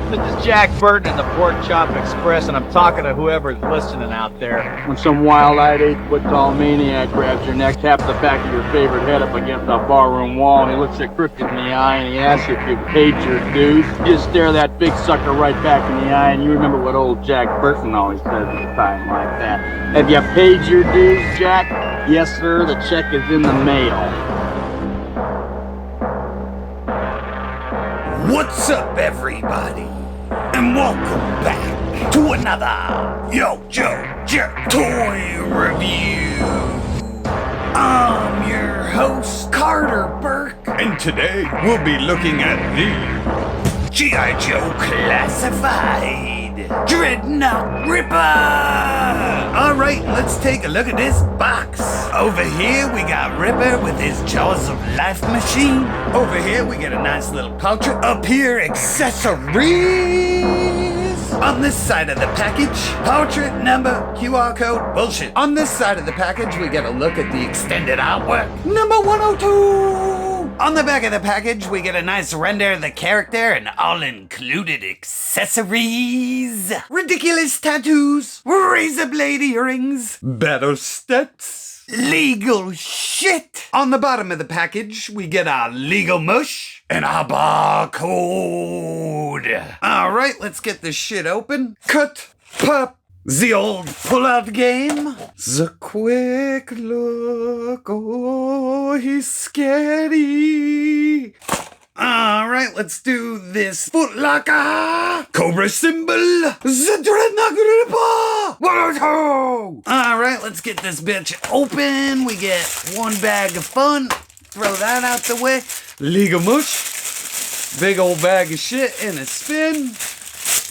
This is Jack Burton in the Pork Chop Express, and I'm talking to whoever's listening out there. When some wild-eyed 8-foot-tall maniac grabs your neck, taps the back of your favorite head up against a barroom wall, and he looks you crooked in the eye, and he asks you if you've paid your dues, you just stare that big sucker right back in the eye, and you remember what old Jack Burton always says at a time like that. Have you paid your dues, Jack? Yes, sir, the check is in the mail. What's up, everybody? And welcome back to another YoJoeJerk toy review. I'm your host, Carter Burke, and today we'll be looking at the G.I. Joe Classified Dreadnok Ripper. Alright, let's take a look at this box. Over here we got Ripper with his Jaws of Life machine. Over here we get a nice little pouch. Up here, accessories. On this side of the package, portrait, number, QR code, bullshit. On this side of the package, we get a look at the extended artwork. Number 102. On the back of the package, we get a nice render of the character and all-included accessories. Ridiculous tattoos, razor blade earrings, battle stats, legal shit. On the bottom of the package, we get our legal mush and our barcode. All right, let's get this shit open. Cut, pop. The old pull-out game. The quick look. Oh, he's scary. Alright, let's do this. Footlocker. Cobra symbol. The Dreadnok Ripper. 102. Alright, let's get this bitch open. We get one bag of fun. Throw that out the way. Legal mush. Big old bag of shit in a spin.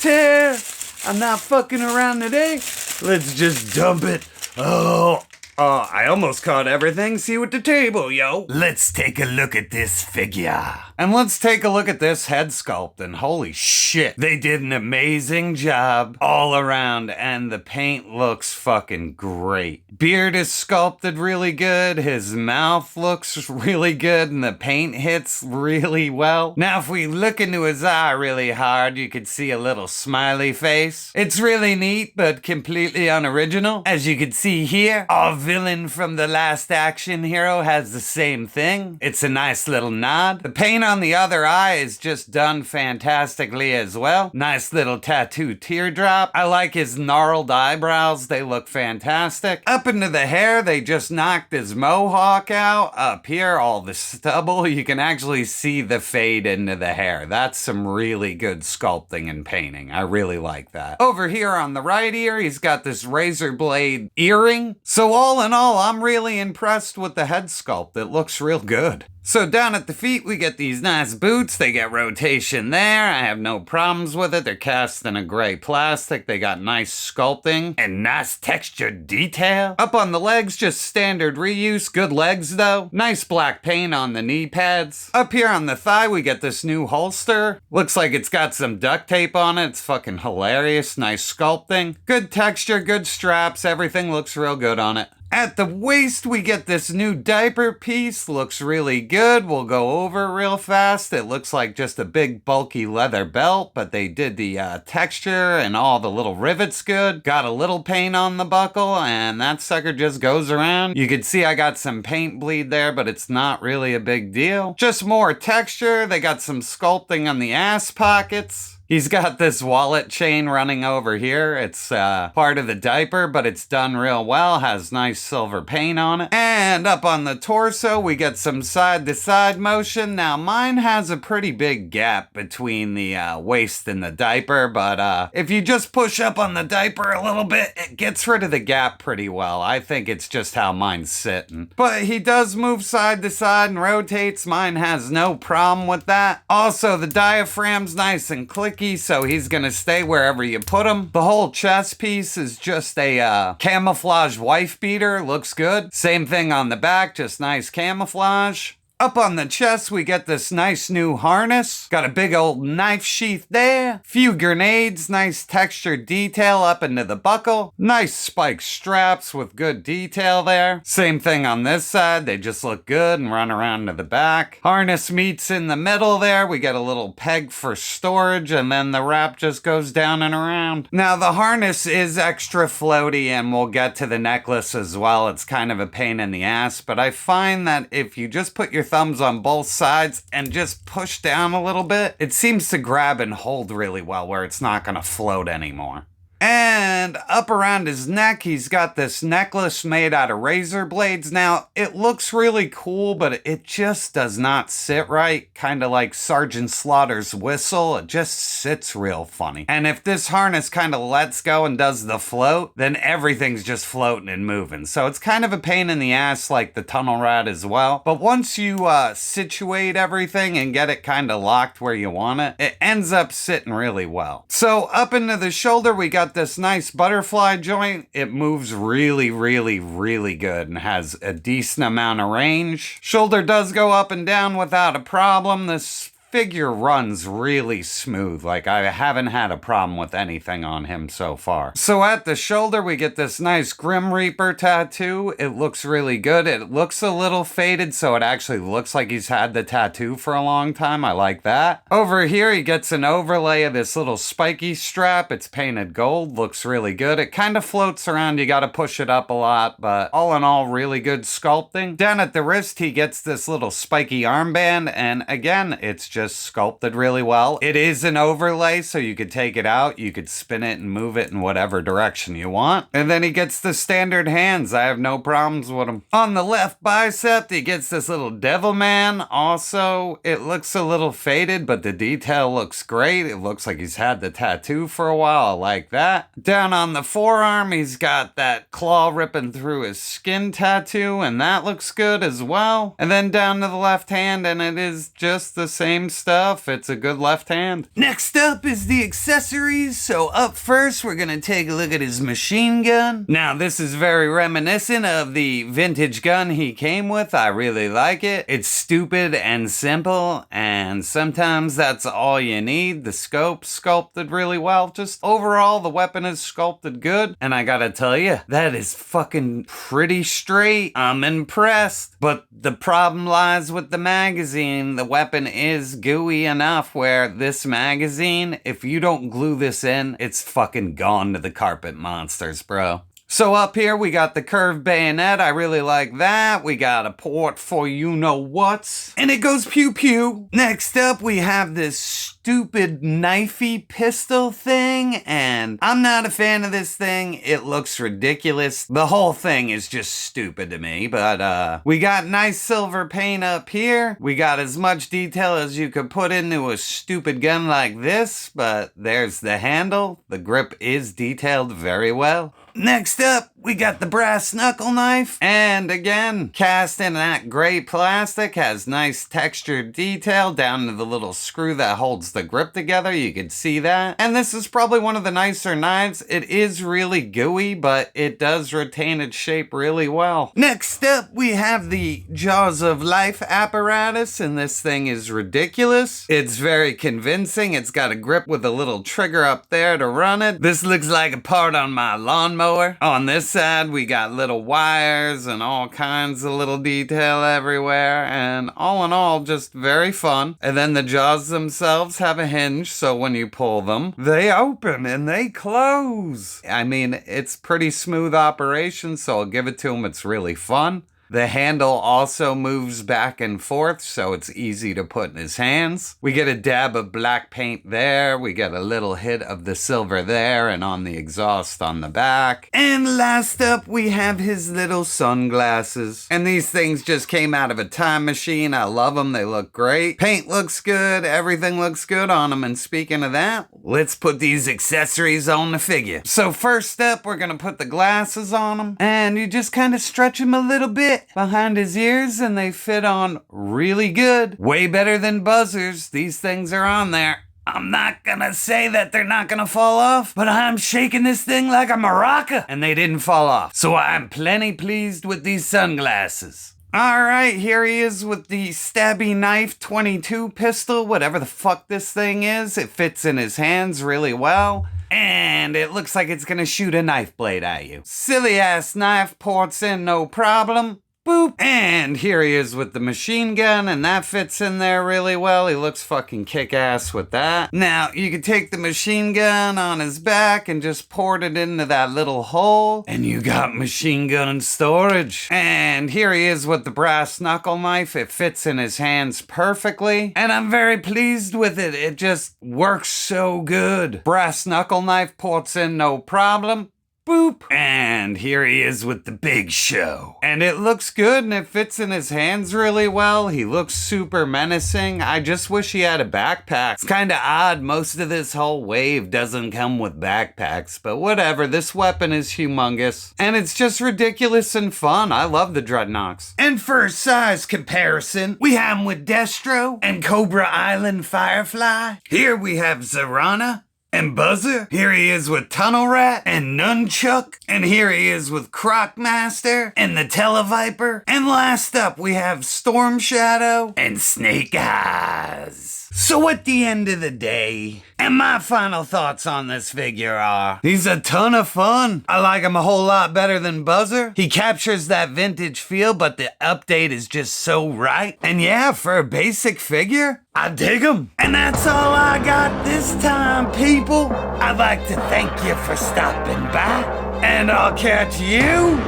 Tear. I'm not fucking around today. Let's just dump it. I almost caught everything. See you at the table, yo. Let's take a look at this figure. And let's take a look at this head sculpt. And holy shit, they did an amazing job all around. And the paint looks fucking great. Beard is sculpted really good. His mouth looks really good. And the paint hits really well. Now, if we look into his eye really hard, you could see a little smiley face. It's really neat, but completely unoriginal. As you can see here, our villain from the last action hero has the same thing. It's a nice little nod. The paint on the other eye is just done fantastically as well. Nice little tattoo teardrop. I like his gnarled eyebrows. They look fantastic. Up into the hair, they just knocked his mohawk out. Up here, all the stubble. You can actually see the fade into the hair. That's some really good sculpting and painting. I really like that. Over here on the right ear, he's got this razor blade earring. So all in all, I'm really impressed with the head sculpt. It looks real good. So down at the feet, we get these nice boots. They get rotation there. I have no problems with it. They're cast in a gray plastic. They got nice sculpting and nice textured detail. Up on the legs, just standard reuse. Good legs though. Nice black paint on the knee pads. Up here on the thigh, we get this new holster. Looks like it's got some duct tape on it. It's fucking hilarious. Nice sculpting. Good texture, good straps. Everything looks real good on it. At the waist, we get this new diaper piece. Looks really good. We'll go over real fast. It looks like just a big bulky leather belt, but they did the texture and all the little rivets good. Got a little paint on the buckle, and that sucker just goes around. You can see I got some paint bleed there, but it's not really a big deal. Just more texture. They got some sculpting on the ass pockets. He's got this wallet chain running over here. It's part of the diaper, but it's done real well. Has nice silver paint on it. And up on the torso, we get some side-to-side motion. Now, mine has a pretty big gap between the waist and the diaper, but if you just push up on the diaper a little bit, it gets rid of the gap pretty well. I think it's just how mine's sitting. But he does move side to side and rotates. Mine has no problem with that. Also, the diaphragm's nice and clicky, so he's gonna stay wherever you put him. The whole chest piece is just a camouflage wife beater. Looks good. Same thing on the back, just nice camouflage. Up on the chest, we get this nice new harness. Got a big old knife sheath there. Few grenades, nice textured detail up into the buckle. Nice spike straps with good detail there. Same thing on this side, they just look good and run around to the back. Harness meets in the middle there. We get a little peg for storage, and then the wrap just goes down and around. Now the harness is extra floaty, and we'll get to the necklace as well. It's kind of a pain in the ass, but I find that if you just put your thumbs on both sides and just push down a little bit, it seems to grab and hold really well where it's not going to float anymore. And up around his neck, he's got this necklace made out of razor blades. Now, it looks really cool, but it just does not sit right. Kind of like Sergeant Slaughter's whistle. It just sits real funny. And if this harness kind of lets go and does the float, then everything's just floating and moving. So it's kind of a pain in the ass like the tunnel rat as well. But once you situate everything and get it kind of locked where you want it, it ends up sitting really well. So up into the shoulder, we got this nice butterfly joint. It moves really, really, really good and has a decent amount of range. Shoulder does go up and down without a problem. This figure runs really smooth. Like, I haven't had a problem with anything on him so far. So at the shoulder, we get this nice Grim Reaper tattoo. It looks really good. It looks a little faded, so it actually looks like he's had the tattoo for a long time. I like that. Over here, he gets an overlay of this little spiky strap. It's painted gold. Looks really good. It kind of floats around. You got to push it up a lot, but all in all, really good sculpting. Down at the wrist, he gets this little spiky armband, and again, it's just sculpted really well. It is an overlay, so you could take it out, you could spin it and move it in whatever direction you want. And then he gets the standard hands. I have no problems with him. On the left bicep, he gets this little devil man. Also, it looks a little faded, but the detail looks great. It looks like he's had the tattoo for a while. I like that. Down on the forearm, he's got that claw ripping through his skin tattoo, and that looks good as well. And then down to the left hand, and it is just the same stuff. It's a good left hand. Next up is the accessories. So up first, we're gonna take a look at his machine gun. Now, this is very reminiscent of the vintage gun he came with. I really like it. It's stupid and simple, and sometimes that's all you need. The scope sculpted really well. Just overall, the weapon is sculpted good, and I gotta tell you, that is fucking pretty straight. I'm impressed. But the problem lies with the magazine. The weapon is gooey enough where this magazine, if you don't glue this in, it's fucking gone to the carpet monsters, bro. So up here, we got the curved bayonet. I really like that. We got a port for you-know-whats. And it goes pew-pew. Next up, we have this stupid knifey pistol thing. And I'm not a fan of this thing. It looks ridiculous. The whole thing is just stupid to me. But we got nice silver paint up here. We got as much detail as you could put into a stupid gun like this. But there's the handle. The grip is detailed very well. Next up, we got the brass knuckle knife. And again, cast in that gray plastic, has nice textured detail down to the little screw that holds the grip together. You can see that. And this is probably one of the nicer knives. It is really gooey, but it does retain its shape really well. Next up, we have the Jaws of Life apparatus, and this thing is ridiculous. It's very convincing. It's got a grip with a little trigger up there to run it. This looks like a part on my lawnmower. On this side, we got little wires and all kinds of little detail everywhere, and all in all, just very fun. And then the jaws themselves have a hinge, so when you pull them, they open and they close. I mean, it's pretty smooth operation, so I'll give it to them. It's really fun. The handle also moves back and forth, so it's easy to put in his hands. We get a dab of black paint there. We get a little hit of the silver there and on the exhaust on the back. And last up, we have his little sunglasses. And these things just came out of a time machine. I love them. They look great. Paint looks good. Everything looks good on them. And speaking of that, let's put these accessories on the figure. So first up, we're going to put the glasses on him. And you just kind of stretch them a little bit behind his ears, and they fit on really good. Way better than buzzers. These things are on there. I'm not gonna say that they're not gonna fall off, but I'm shaking this thing like a maraca, and they didn't fall off. So I'm plenty pleased with these sunglasses. Alright, here he is with the stabby knife 22 pistol, whatever the fuck this thing is. It fits in his hands really well. And it looks like it's gonna shoot a knife blade at you. Silly ass knife, ports in no problem. Boop. And here he is with the machine gun, and that fits in there really well. He looks fucking kick-ass with that. Now, you can take the machine gun on his back and just port it into that little hole, and you got machine gun storage. And here he is with the brass knuckle knife. It fits in his hands perfectly, and I'm very pleased with it. It just works so good. Brass knuckle knife ports in no problem. Boop. And here he is with the big show. And it looks good and it fits in his hands really well. He looks super menacing. I just wish he had a backpack. It's kind of odd. Most of this whole wave doesn't come with backpacks, but whatever. This weapon is humongous. And it's just ridiculous and fun. I love the Dreadnoks. And for a size comparison, we have him with Destro and Cobra Island Firefly. Here we have Zarana and Buzzer. Here he is with Tunnel Rat and Nunchuck. And here he is with Crocmaster and the Televiper. And last up we have Storm Shadow and Snake Eyes. So at the end of the day, and my final thoughts on this figure are, he's a ton of fun. I like him a whole lot better than Buzzer. He captures that vintage feel, but the update is just so right. And yeah, for a basic figure, I dig him. And that's all I got this time, people. I'd like to thank you for stopping by, and I'll catch you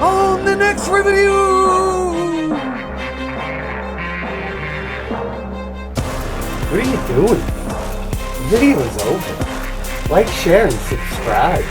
on the next review. What are you doing? The video is over. Like, share, and subscribe.